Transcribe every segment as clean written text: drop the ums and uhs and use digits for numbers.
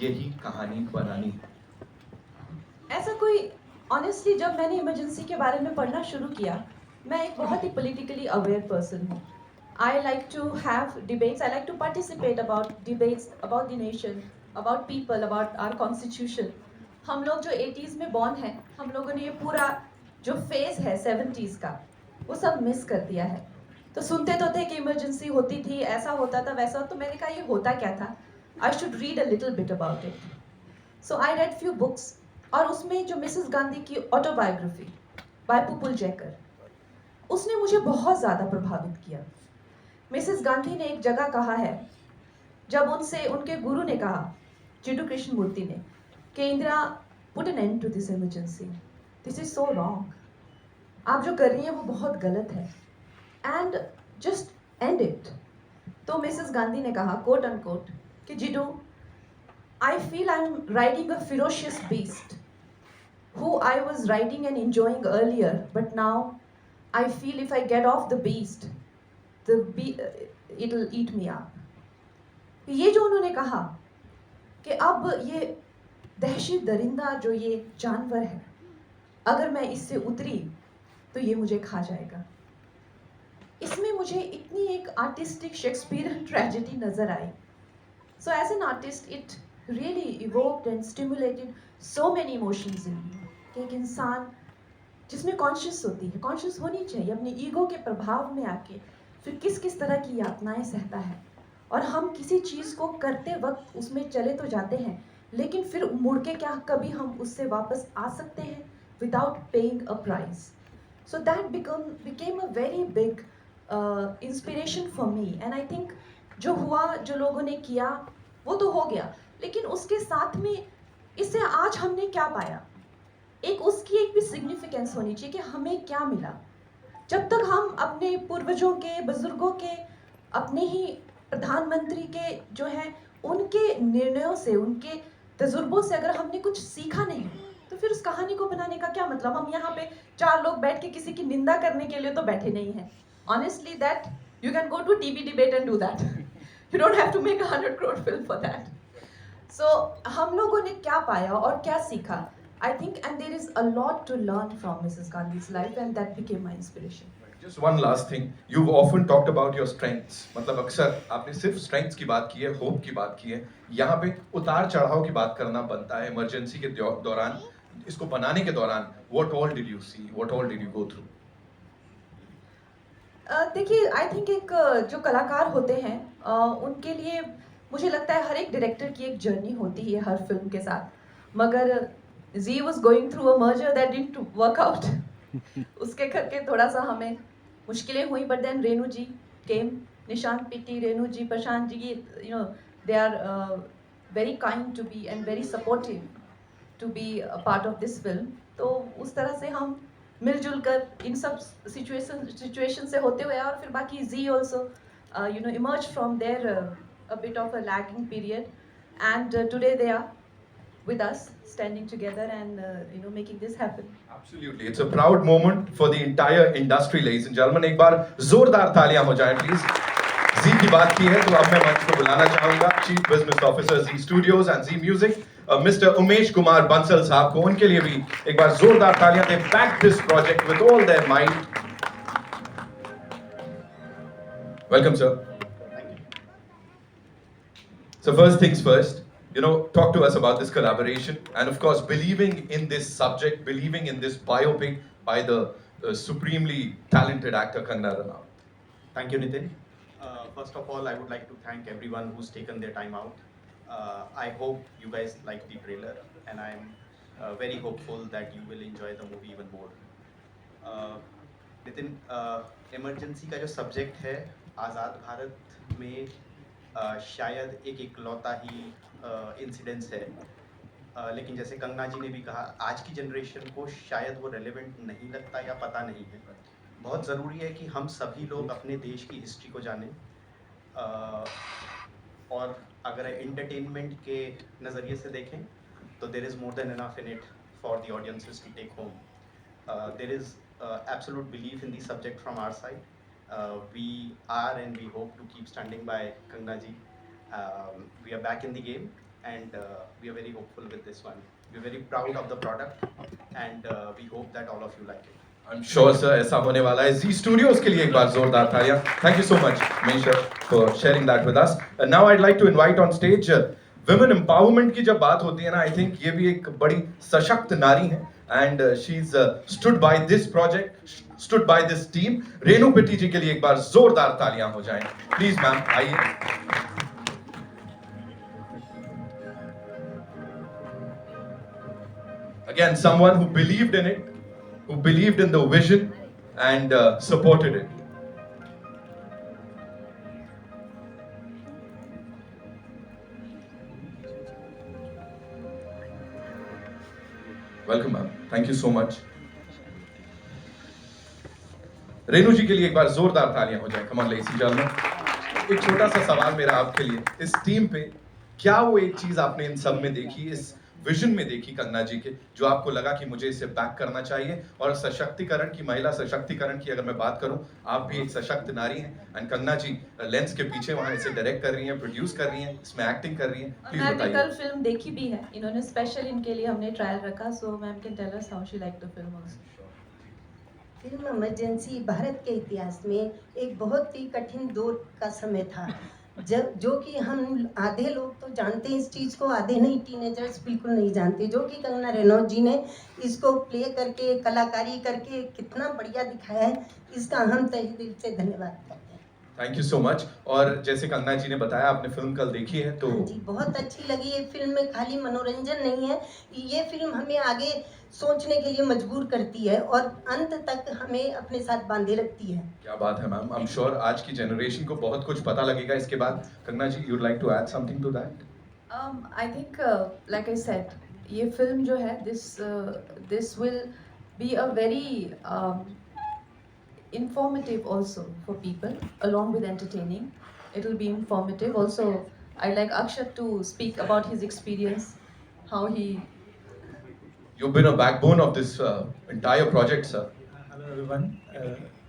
यही कहानी बनानी है? ऐसा कोई ऑनेस्टली जब मैंने इमरजेंसी के बारे में पढ़ना शुरू किया, मैं एक बहुत ही पॉलिटिकली अवेयर पर्सन हूँ। I like to have debates, I like to participate about debates about the nation, about people, about our constitution. हम लोग जो 80s में बॉर्न हैं, हम लोगों ने ये पूरा जो फेज है 70s का, वो सब मिस कर दिया है। तो सुनते तो थे कि इमरजेंसी होती थी, ऐसा होता था, वैसा, तो मैंने कहा ये होता क्या था, I should read a little bit about it. So I read few books, और उसमें जो मिसेस गांधी की ऑटोबायोग्राफी बाय पुपुल जैकर, उसने मुझे बहुत ज़्यादा प्रभावित किया। मिसेस गांधी ने एक जगह कहा है, जब उनसे उनके गुरु ने कहा, चिटू कृष्ण मूर्ति ने, कि Indira, put an end to this emergency, this is so wrong, आप जो कर रही हैं वो बहुत गलत है, एंड जस्ट एंड इट। तो मिसेस गांधी ने कहा, कोट अनकोट, कि Jiddu, I feel I am riding a ferocious beast who I was riding and enjoying earlier, but now I feel if I get off the beast, it'll eat me up. ये जो उन्होंने कहा कि अब ये दहशत दरिंदा जो ये जानवर है, अगर मैं इससे उतरी तो ये मुझे खा जाएगा। इसमें मुझे इतनी एक आर्टिस्टिक शेक्सपियरियन ट्रेजेडी नजर आई। So as an artist, it really evoked and stimulated so many emotions in me. कि एक इंसान जिसमें कॉन्शियस होती है, कॉन्शियस होनी चाहिए, अपने ईगो के प्रभाव में आके फिर किस किस तरह की यातनाएं सहता है, और हम किसी चीज़ को करते वक्त उसमें चले तो जाते हैं, लेकिन फिर मुड़ के क्या कभी हम उससे वापस आ सकते हैं without paying a price. So that became a very big inspiration for me, and I think जो हुआ, जो लोगों ने किया, वो तो हो गया, लेकिन उसके साथ में इससे आज हमने क्या पाया, एक उसकी एक भी सिग्निफिकेंस होनी चाहिए कि हमें क्या मिला। जब तक हम अपने पूर्वजों के, बुजुर्गों के, अपने ही प्रधानमंत्री के जो है उनके निर्णयों से, उनके तजुर्बों से अगर हमने कुछ सीखा नहीं, तो फिर उस कहानी को बनाने का क्या मतलब। हम यहाँ पे चार लोग बैठ के किसी की निंदा करने के लिए तो बैठे नहीं हैं। Honestly that you can go to TV debate and do that, you don't have to make 100 crore film for that. So हम लोगों ने क्या पाया और क्या सीखा, I think, and there is a lot to learn from Mrs Gandhi's life, and that became my inspiration. Just one last thing. You've often talked about your strengths. मतलब अक्सर आपने सिर्फ strengths की बात की है, hope की बात की है। यहाँ पे उतार चढ़ाव की बात करना बनता है। इमरजेंसी के दौरान, इसको बनाने के दौरान, what all did you see? What all did you go through? देखिए, आई थिंक एक जो कलाकार होते हैं, उनके लिए मुझे लगता है हर एक डायरेक्टर की एक जर्नी होती है हर फिल्म के साथ, मगर Zee was going through a merger that didn't work out. उसके करके थोड़ा सा हमें मुश्किलें हुई, but then Renu ji came, Nishant Pitti, Renu ji, Prashant ji, you know, they are very kind to be and very supportive to be a part of this film. तो उस तरह से हम मिलजुल कर इन सब सिचुएशन से होते हुए, और फिर बाकी Zee also you know emerge from there a bit of a lagging period, and today they are with us, standing together and you know, making this happen. Absolutely. It's a proud moment for the entire industry, ladies and gentlemen. एक बार जोरदार तालियां हो जाएं, please. जी की बात की है तो अब मैं मंच को बुलाना चाहूंगा chief business officer Zee studios and Zee music mister Umesh Kumar Bansal साहब को। उनके लिए भी एक बार जोरदार तालियां दें। Back this project with all their mind. Welcome sir. So first things first, talk to us about this collaboration and of course believing in this subject, believing in this biopic by the supremely talented actor Kangana Ranaut. Thank you, Nitin. First of all, I would like to thank everyone who's taken their time out. I hope you guys like the trailer, and I'm very hopeful that you will enjoy the movie even more. Nitin, emergency का जो subject है आज़ाद भारत में शायद एक इकलौता ही incidence है, लेकिन जैसे कंगना जी ने भी कहा, आज की जनरेशन को शायद वो रेलेवेंट नहीं लगता या पता नहीं है। बहुत ज़रूरी है कि हम सभी लोग अपने देश की हिस्ट्री को जानें, और अगर एंटरटेनमेंट के नज़रिए से देखें तो there is more than enough in it for the audiences to take home. There is absolute belief in the subject from our side. We are and we hope to keep standing by Kangna ji. We are back in the game, and we are very hopeful with this one. We are very proud of the product, and we hope that all of you like it. I'm sure sir ऐसा होने वाला है. Z Studios के लिए एक बार जोरदार तालियां. Thank you so much, Misha, for sharing that with us. Now I'd like to invite on stage women empowerment की जब बात होती है ना, I think ये भी एक बड़ी सशक्त नारी है, and she's stood by this project, stood by this team. Renu पिट्टी जी के लिए एक बार जोरदार तालियां हो जाएं. Please मैम आइए. Again, someone who believed in it, who believed in the vision and supported it. Welcome, ma'am. Thank you so much. Renu ji के लिए एक बार जोरदार तालियां हो जाए. Come on, ladies and gentlemen. एक छोटा सा सवाल मेरा आपके लिए, इस टीम पे क्या वो एक चीज आपने इन सब में देखी, इस विजन में देखी कंगना जी के, जो आपको लगा कि मुझे इसे बैक करना चाहिए? और सशक्तिकरण की, महिला सशक्तिकरण की अगर मैं बात करूं, आप भी एक सशक्त नारी हैं, एंड कंगना जी लेंस के पीछे वहां इसे डायरेक्ट कर रही हैं, प्रोड्यूस कर रही हैं, इसमें एक्टिंग कर रही हैं. प्लीज मैम ने बताइए. कल फिल्म देखी भी है, इन्होंने स्पेशल इनके लिए हमने ट्रायल रखा, so ma'am can tell us how she like the film also. Film Emergency Bharat के इतिहास में एक बहुत ही कठिन दौर का समय था, जब जो कि हम आधे लोग तो जानते हैं इस चीज़ को, आधे नहीं, टीनेजर्स बिल्कुल नहीं जानते, जो कि कंगना रनौत जी ने इसको प्ले करके, कलाकारी करके कितना बढ़िया दिखाया है, इसका हम तहे दिल से धन्यवाद करते हैं. Thank you so much. और जैसे कंगना जी ने बताया, आपने फिल्म कल देखी है, तो हाँ जी, बहुत अच्छी लगी. ये फिल्म में खाली मनोरंजन नहीं है, ये फिल्म हमें आगे सोचने के लिए मजबूर करती है और अंत तक हमें अपने साथ बांधे रखती है. क्या बात है मैम. आई एम श्योर आज की जनरेशन को बहुत कुछ पता लगेगा इसके बाद. Kangana ji, you'd like to add something to that? I think, like I said, ये फिल्म जो है, this will be a very informative also for people, along with entertaining. It will be informative. Also, I'd like Akshat to speak about his experience, how he. You've been a backbone of this entire project, sir. Hello everyone.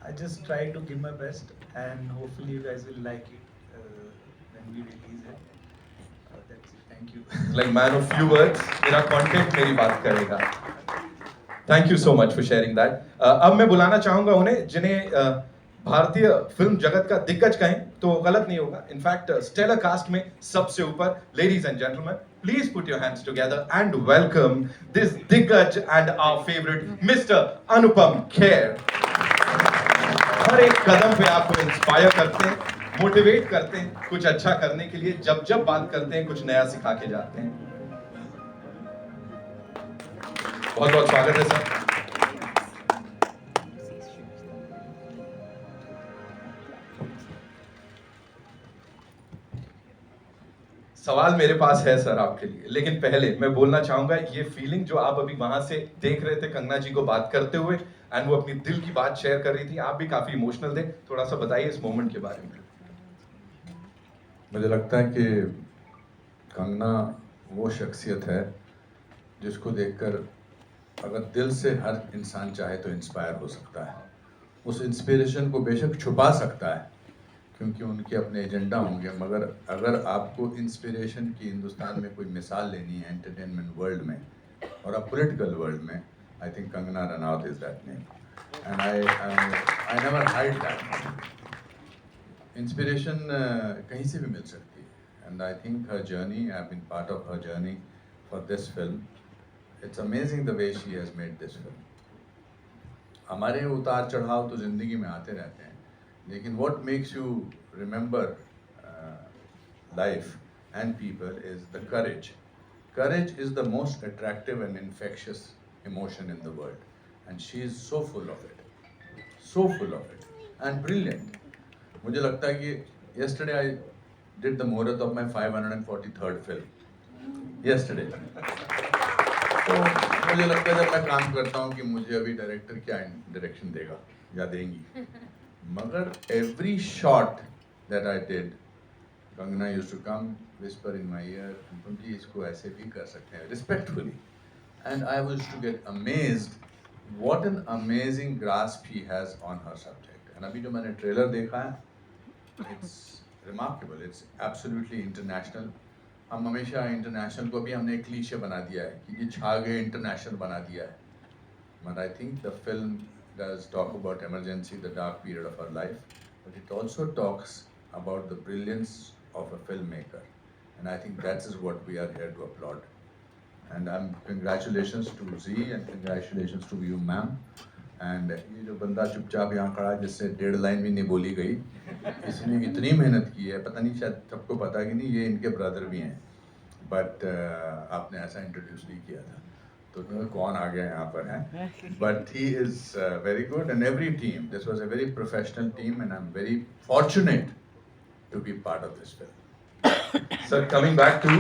I just try to give my best and hopefully you guys will like it when we release it. That's it. Thank you. Like man of few words, मेरा content मेरी बात करेगा. Thank you so much for sharing that. अब मैं बुलाना चाहूँगा उन्हें जिन्हें भारतीय फिल्म जगत का दिग्गज कहें तो गलत नहीं होगा. इनफैक्ट स्टेलर कास्ट में सबसे ऊपर. Ladies and gentleman, please put your hands together and welcome this दिग्गज and our favourite mister Anupam Kher. हर एक कदम पे आपको इंस्पायर करते हैं, मोटिवेट करते हैं कुछ अच्छा करने के लिए. जब जब बात करते हैं कुछ नया सिखा के जाते हैं. बहुत बहुत स्वागत है सर. सवाल मेरे पास है सर आपके लिए, लेकिन पहले मैं बोलना चाहूंगा ये फीलिंग जो आप अभी वहां से देख रहे थे कंगना जी को बात करते हुए, एंड वो अपनी दिल की बात शेयर कर रही थी, आप भी काफी इमोशनल थे. थोड़ा सा बताइए इस मोमेंट के बारे में. मुझे लगता है कि कंगना वो शख्सियत है जिसको देखकर अगर दिल से हर इंसान चाहे तो इंस्पायर हो सकता है. उस इंस्पिरेशन को बेशक छुपा सकता है क्योंकि उनके अपने एजेंडा होंगे, मगर अगर आपको इंस्पिरेशन की हिंदुस्तान में कोई मिसाल लेनी है एंटरटेनमेंट वर्ल्ड में और अब पॉलिटिकल वर्ल्ड में, I think Kangana Ranaut is that name and I never hide that. Inspiration कहीं से भी मिल सकती है and I think her journey, I have been part of her journey for this film. It's amazing the way she has made this film. हमारे उतार चढ़ाव तो ज़िंदगी में आते रहते हैं, लेकिन what makes you remember life and people is the courage. Courage is the most attractive and infectious emotion in the world, and she is so full of it, so full of it, and brilliant. मुझे लगता है कि yesterday I did the muhurat of my 543rd film. Yesterday. तो मुझे लगता है जब मैं काम करता हूँ कि मुझे अभी डायरेक्टर क्या डायरेक्शन देगा या देंगी, मगर every shot that I did, Kangana used to come, whisper in my ear, "अनुपम जी इसको ऐसे भी कर सकते हैं," respectfully, and I was to get amazed what an amazing grasp he has on her subject. And अभी जो मैंने ट्रेलर देखा है, it's remarkable, it's absolutely international. हम हमेशा इंटरनेशनल को भी हमने एक क्लीशे बना दिया है कि ये छा गए इंटरनेशनल बना दिया है. But I think the film does talk about emergency, the dark period of our life, but it also talks about the brilliance of a filmmaker. And I think that is what we are here to applaud. And congratulations to Z and congratulations to you, ma'am. And ये जो बंदा चुपचाप यहाँ खड़ा है जिससे 1.5 line भी नहीं बोली गई, इसने इतनी मेहनत की है, पता नहीं शायद सबको पता कि नहीं ये इनके ब्रदर भी हैं, बट आपने ऐसा इंट्रोड्यूस नहीं किया था, तो कौन आ गया यहाँ पर है, but he is very good and every team, this was a very professional team and I am very fortunate to be part of this film. Sir, coming back to